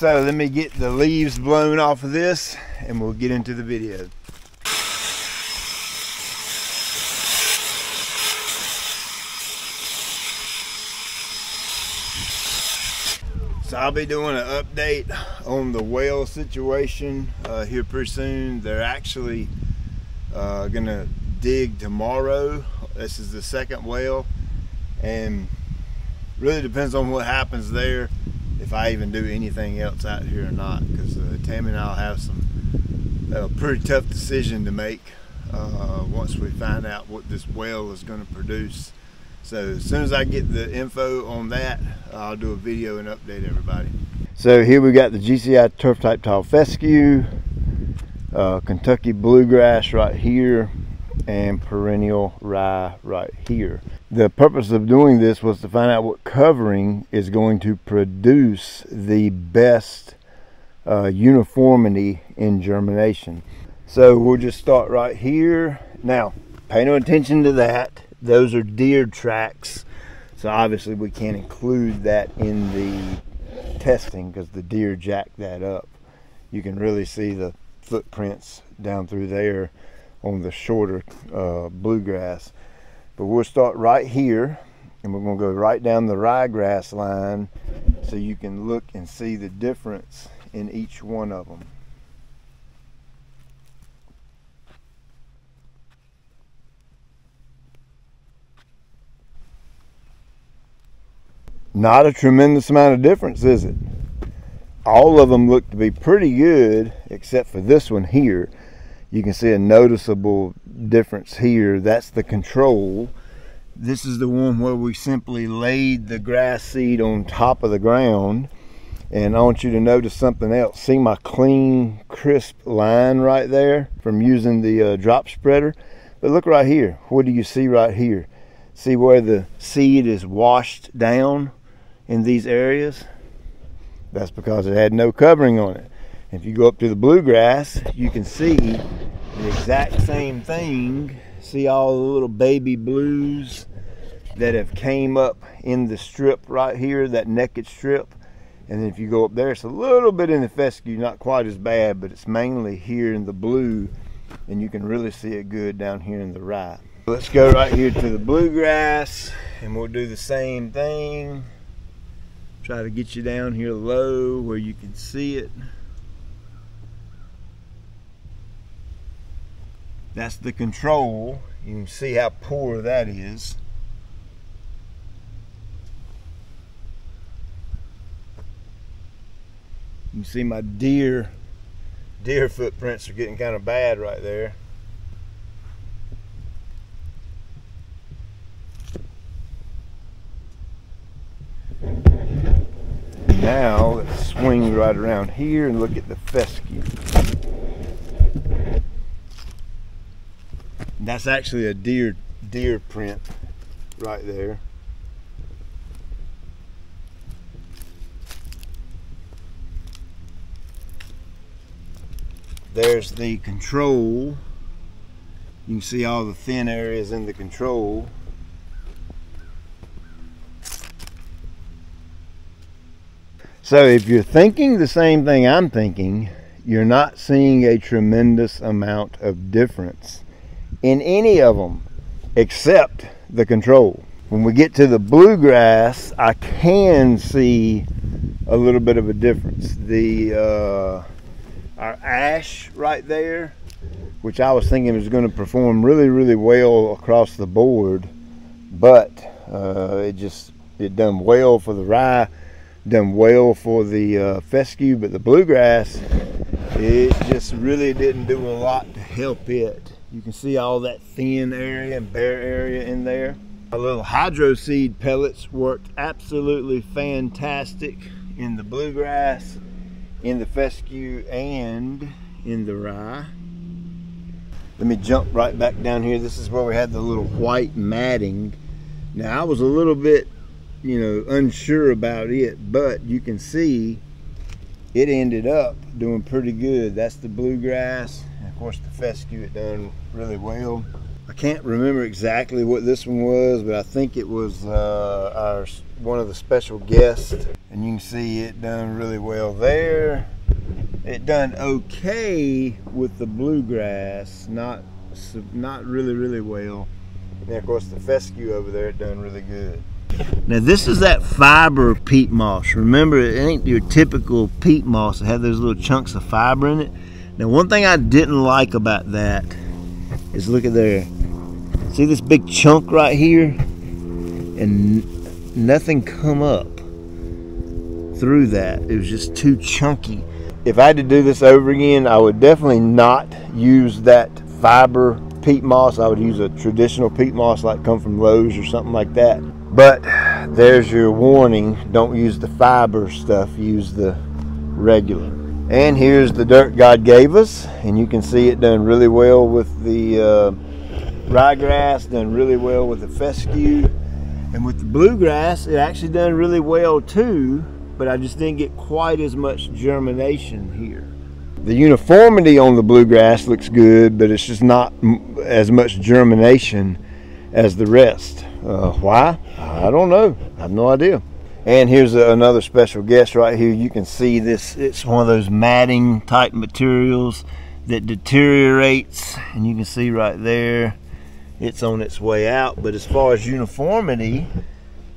So let me get the leaves blown off of this and we'll get into the video. So I'll be doing an update on the well situation here pretty soon. They're actually gonna dig tomorrow. This is the second well, and really depends on what happens there, if I even do anything else out here or not, because Tammy and I'll have some pretty tough decision to make once we find out what this well is going to produce. So as soon as I get the info on that, I'll do a video and update everybody. So here we got the GCI turf type tile fescue, Kentucky bluegrass right here, and perennial rye right here. The purpose of doing this was to find out what covering is going to produce the best uniformity in germination. So we'll just start right here. Now, pay no attention to that. Those are deer tracks. So obviously we can't include that in the testing because the deer jacked that up. You can really see the footprints down through there on the shorter bluegrass. But we'll start right here and we're going to go right down the ryegrass line so you can look and see the difference in each one of them. Not a tremendous amount of difference, is it? All of them look to be pretty good except for this one here. You can see a noticeable difference here. That's the control. This is the one where we simply laid the grass seed on top of the ground. And I want you to notice something else. See my clean, crisp line right there from using the drop spreader? But look right here. What do you see right here? See where the seed is washed down in these areas? That's because it had no covering on it. If you go up to the bluegrass, you can see the exact same thing. See all the little baby blues that have came up in the strip right here, that naked strip. And then if you go up there, it's a little bit in the fescue, not quite as bad, but it's mainly here in the blue, and you can really see it good down here in the rye. Let's go right here to the bluegrass and we'll do the same thing. Try to get you down here low where you can see it. That's the control. You can see how poor that is. You can see my deer footprints are getting kind of bad right there. Now let's swing right around here and look at the fescue. That's actually a deer print right there. There's the control. You can see all the thin areas in the control. So if you're thinking the same thing I'm thinking, you're not seeing a tremendous amount of difference in any of them except the control. When we get to the bluegrass, I can see a little bit of a difference. Our ash right there, which I was thinking was going to perform really well across the board, but it done well for the rye, done well for the fescue, but the bluegrass, it just really didn't do a lot to help it. You can see all that thin area and bare area in there. A little hydro seed pellets worked absolutely fantastic in the bluegrass, in the fescue, and in the rye. Let me jump right back down here. This is where we had the little white matting. Now I was a little bit, unsure about it, but you can see it ended up doing pretty good. That's the bluegrass, and of course the fescue, it done really well. I can't remember exactly what this one was, but I think it was one of the special guests. And you can see it done really well there. It done okay with the bluegrass, not really well. And of course the fescue over there, it done really good. Now this is that fiber peat moss. Remember, it ain't your typical peat moss. It had those little chunks of fiber in it. Now one thing I didn't like about that is, look at there. See this big chunk right here? And nothing come up through that. It was just too chunky. If I had to do this over again, I would definitely not use that fiber peat moss. I would use a traditional peat moss like come from Lowe's or something like that. But there's your warning. Don't use the fiber stuff. Use the regular. And here's the dirt God gave us. And you can see it done really well with the ryegrass, done really well with the fescue, and with the bluegrass it actually done really well too, but I just didn't get quite as much germination here. The uniformity on the bluegrass looks good, but it's just not as much germination as the rest. Why? I don't know. I have no idea. And here's another special guest right here. You can see this, it's one of those matting type materials that deteriorates, and you can see right there it's on its way out. But as far as uniformity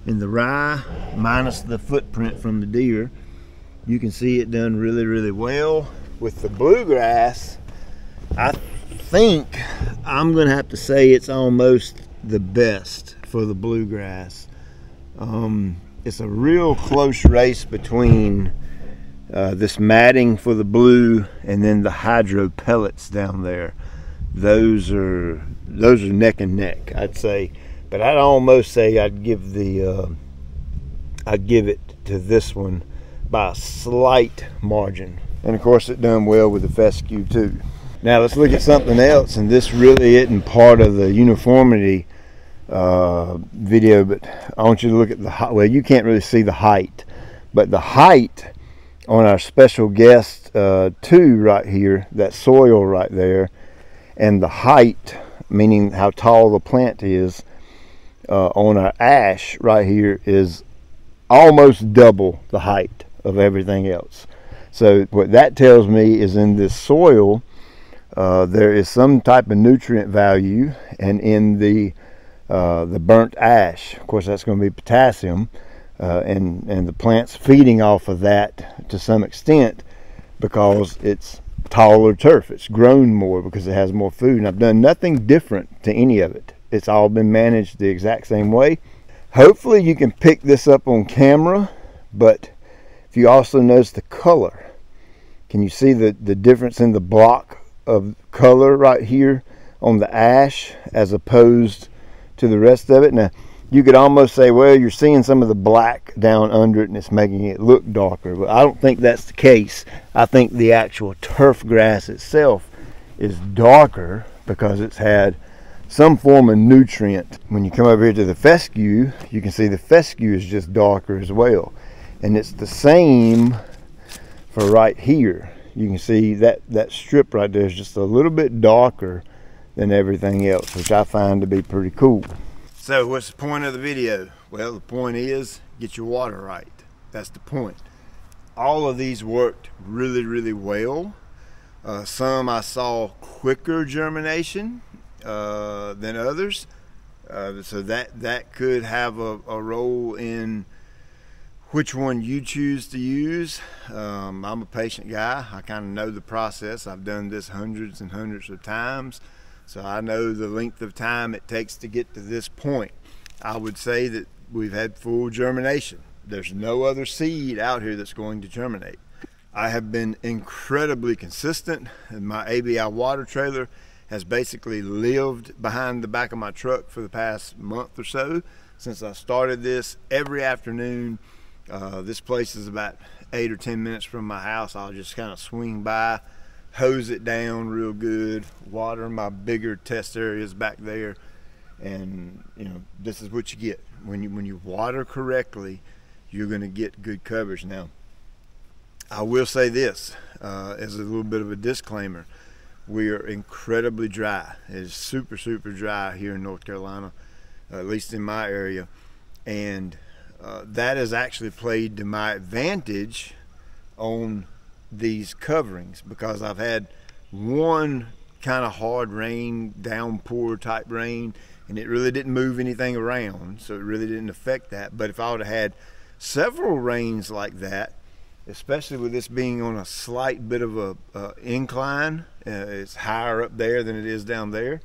in the rye, minus the footprint from the deer, you can see it done really well. With the bluegrass, I think I'm gonna have to say it's almost the best for the bluegrass. It's a real close race between this matting for the blue and then the hydro pellets down there. Those are neck and neck, I'd say. But I'd almost say I'd give it to this one by a slight margin. And of course it done well with the fescue too. Now let's look at something else, and this really isn't part of the uniformity video, but I want you to look at the height. Well, you can't really see the height, but the height on our special guest 2 right here, that soil right there, and the height, meaning how tall the plant is, on our ash right here is almost double the height of everything else. So what that tells me is in this soil there is some type of nutrient value, and in the burnt ash, of course that's going to be potassium, and the plant's feeding off of that to some extent because it's taller turf. It's grown more because it has more food, and I've done nothing different to any of it. It's all been managed the exact same way. Hopefully you can pick this up on camera, but if you also notice the color, can you see the difference in the block of color right here on the ash as opposed to the rest of it? Now you could almost say, well, you're seeing some of the black down under it and it's making it look darker, but I don't think that's the case. I think the actual turf grass itself is darker because it's had some form of nutrient. When you come over here to the fescue, you can see the fescue is just darker as well, and it's the same for right here. You can see that strip right there is just a little bit darker than everything else, which I find to be pretty cool. So what's the point of the video? Well, the point is get your water right. That's the point. All of these worked really well. Some I saw quicker germination than others, so that could have a role in which one you choose to use. I'm a patient guy. I kind of know the process. I've done this hundreds and hundreds of times, so I know the length of time it takes to get to this point. I would say that we've had full germination. There's no other seed out here that's going to germinate. I have been incredibly consistent, and my ABI water trailer has basically lived behind the back of my truck for the past month or so since I started this. Every afternoon, this place is about 8 or 10 minutes from my house. I'll just kind of swing by, hose it down real good, water my bigger test areas back there, and you know, this is what you get when you water correctly. You're going to get good coverage. Now I will say this as a little bit of a disclaimer: we are incredibly dry. It is super, super dry here in North Carolina, at least in my area. And that has actually played to my advantage on these coverings, because I've had one kind of hard rain, downpour type rain, and it really didn't move anything around, so it really didn't affect that. But if I would have had several rains like that, especially with this being on a slight bit of a incline, it's higher up there than it is down there,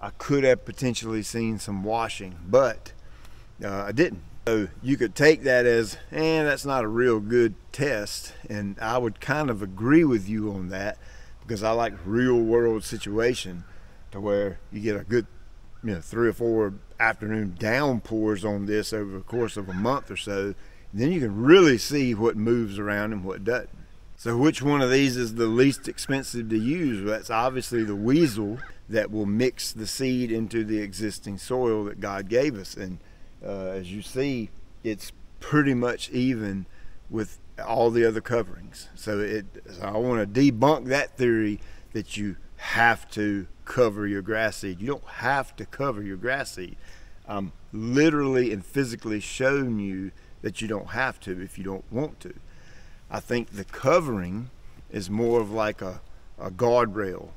I could have potentially seen some washing, but I didn't. So you could take that as, that's not a real good test, and I would kind of agree with you on that, because I like real world situation to where you get a good 3 or 4 afternoon downpours on this over the course of a month or so. Then you can really see what moves around and what doesn't. So which one of these is the least expensive to use? Well, that's obviously the weasel that will mix the seed into the existing soil that God gave us. And as you see, it's pretty much even with all the other coverings. So I want to debunk that theory that you have to cover your grass seed. You don't have to cover your grass seed. I'm literally and physically showing you that you don't have to if you don't want to. I think the covering is more of like a guardrail,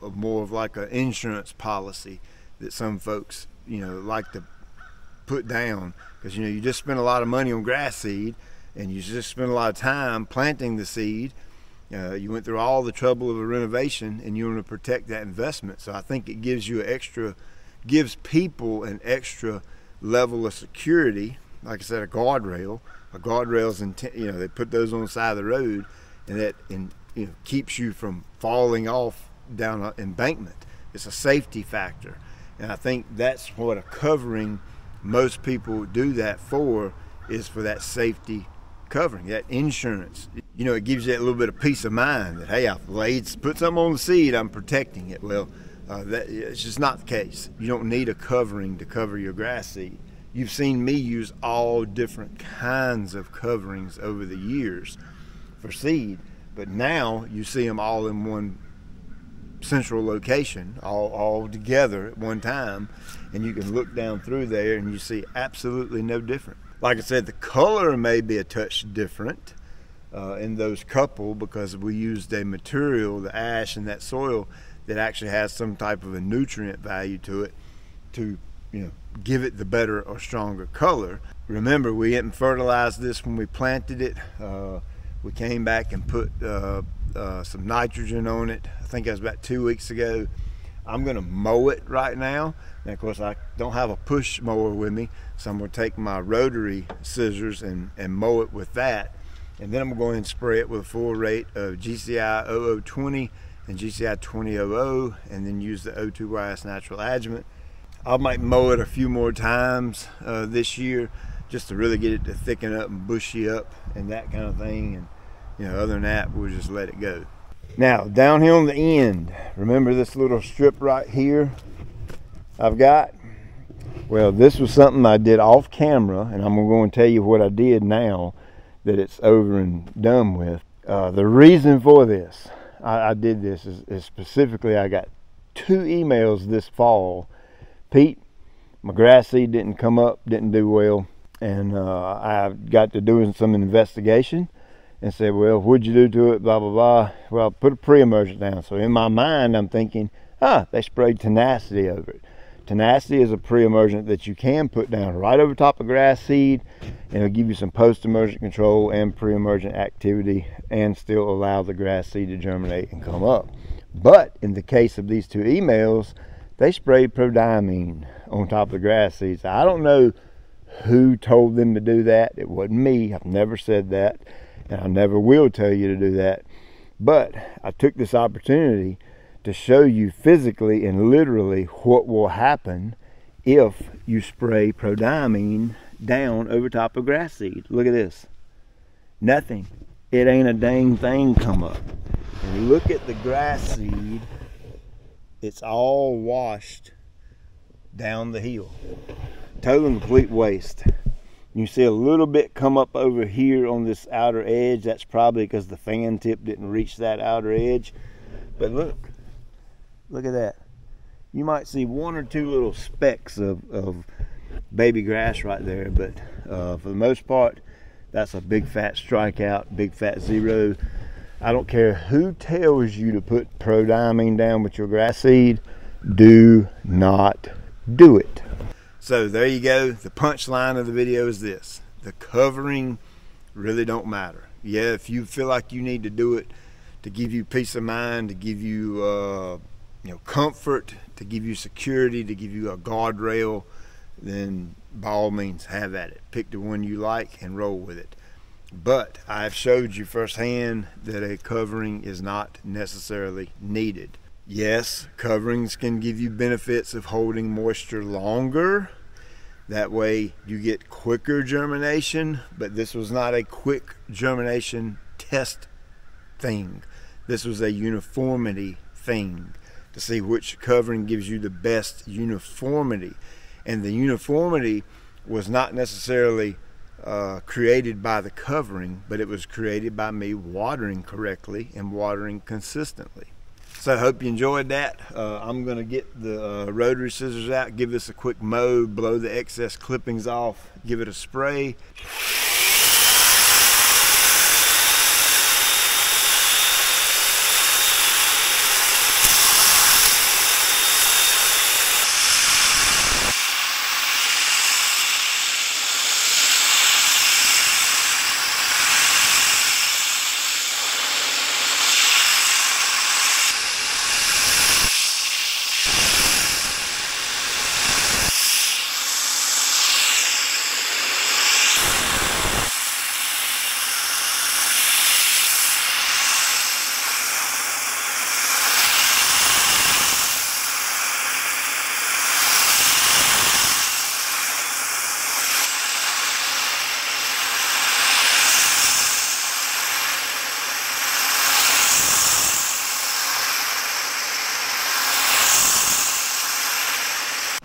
more of like an insurance policy that some folks like to put down, because you just spend a lot of money on grass seed, and you just spend a lot of time planting the seed. You went through all the trouble of a renovation, and you want to protect that investment. So I think it gives people an extra level of security. Like I said, a guardrail. A guardrail's they put those on the side of the road, and that keeps you from falling off down an embankment. It's a safety factor, and I think that's what a covering, most people do that for, is for that safety covering, that insurance. It gives you that little bit of peace of mind that, hey, I've put something on the seed, I'm protecting it. Well, it's just not the case. You don't need a covering to cover your grass seed. You've seen me use all different kinds of coverings over the years for seed, but now you see them all in one central location, all together at one time, and you can look down through there and you see absolutely no different. Like I said, the color may be a touch different in those couple, because we used a material, the ash and that soil, that actually has some type of a nutrient value to it to give it the better or stronger color. Remember, we hadn't fertilized this when we planted it. We came back and put some nitrogen on it. I think that was about 2 weeks ago. I'm gonna mow it right now. And of course, I don't have a push mower with me, so I'm gonna take my rotary scissors and mow it with that. And then I'm gonna go ahead and spray it with a full rate of GCI 0020 and GCI 2000, and then use the O2YS natural adjuvant. I might mow it a few more times this year, just to really get it to thicken up and bushy up and that kind of thing. And other than that, we'll just let it go. Now, down here on the end, remember this little strip right here I've got? Well, this was something I did off camera, and I'm going to tell you what I did now that it's over and done with. The reason for this, I did this is specifically, I got 2 emails this fall. Pete, my grass seed didn't come up, didn't do well, and I got to doing some investigation and said, well, what'd you do to it, blah, blah, blah. Well, put a pre-emergent down. So in my mind, I'm thinking, they sprayed Tenacity over it. Tenacity is a pre-emergent that you can put down right over top of grass seed, and it'll give you some post-emergent control and pre-emergent activity, and still allow the grass seed to germinate and come up. But in the case of these 2 emails, they sprayed prodiamine on top of the grass seeds. I don't know who told them to do that. It wasn't me. I've never said that, and I never will tell you to do that. But I took this opportunity to show you physically and literally what will happen if you spray prodiamine down over top of grass seed. Look at this. Nothing. It ain't a dang thing come up. And look at the grass seed. It's all washed down the hill. Total and complete waste. You see a little bit come up over here on this outer edge. That's probably because the fan tip didn't reach that outer edge. But look at that. You might see one or two little specks of baby grass right there, but for the most part, that's a big fat strikeout, big fat zero. I don't care who tells you to put prodiamine down with your grass seed, do not do it. So there you go. The punchline of the video is this: the covering really don't matter. Yeah, if you feel like you need to do it to give you peace of mind, to give you comfort, to give you security, to give you a guardrail, then by all means have at it. Pick the one you like and roll with it. But I've showed you firsthand that a covering is not necessarily needed. Yes, coverings can give you benefits of holding moisture longer. That way you get quicker germination, but this was not a quick germination test thing. This was a uniformity thing to see which covering gives you the best uniformity. And the uniformity was not necessarily created by the covering, but it was created by me watering correctly and watering consistently. So I hope you enjoyed that. I'm going to get the rotary scissors out, give this a quick mow, blow the excess clippings off, give it a spray.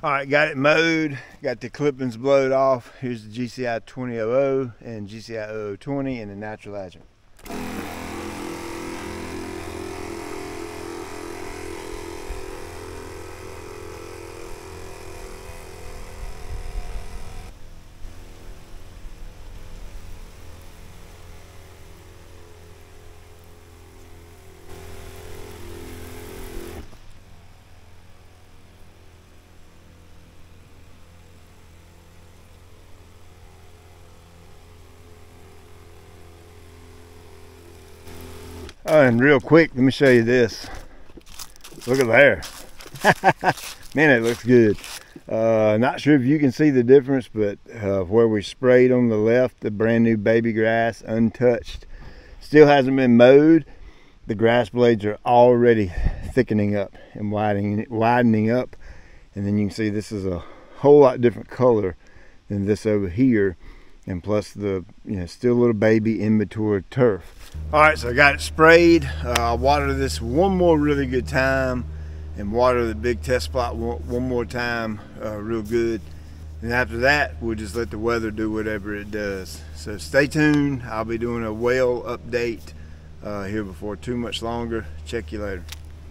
All right, got it mowed, got the clippings blowed off. Here's the GCI 2000 and GCI 0020 and the natural adjuvant. Oh, and real quick, let me show you this. Look at there. Man, it looks good. Not sure if you can see the difference, but where we sprayed on the left, the brand new baby grass, untouched, still hasn't been mowed. The grass blades are already thickening up and widening up. And then you can see this is a whole lot different color than this over here. And plus the, still a little baby immature turf. All right, so I got it sprayed. I'll water this one more really good time and water the big test plot one more time real good. And after that, we'll just let the weather do whatever it does. So stay tuned. I'll be doing a well update here before too much longer. Check you later.